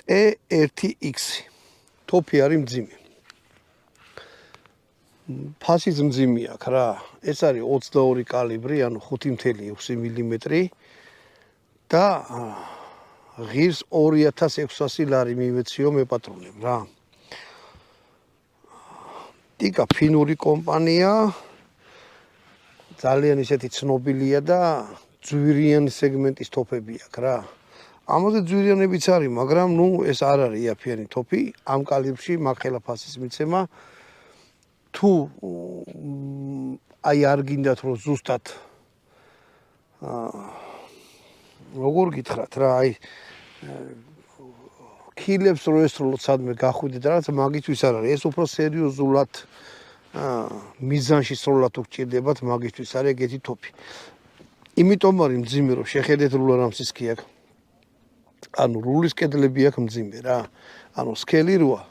E1X თოფი არის მძიმე. ფასიც მძიმე აქვს რა. ეს არის 22 კალიბრი, ანუ 5.6 მმ და ღირს 2600 ლარი მივეციო მე პატრონებ რა. ტიკა ფინური კომპანია. ძალიან ისეთი ცნობილია და ძვირიანი სეგმენტის თოფები აქვს რა. ამაზე ძვირიანებიც არის, მაგრამ ნუ ეს არ არის იაფიანი თოფი, ამ კალიბრში მაგხელა ფასის მიცემა. თუ აი არ გინდათ რომ ზუსტად როგორ გითხრათ რა, აი კილებს რო ესროლოთ სადმე გახვიდეთ რაღაც მაგისთვის არ არის, ეს უფრო სერიოზულად მიზანში სროლა თუ გჭირდებათ, მაგისთვის არის ეგეთი თოფი. იმიტომ არის მძიმე რომ შეხედეთ რულა რამსის კი აქვს. ანუ რულის კედლები აქვს მძიმე რა. ანუ სკელი როა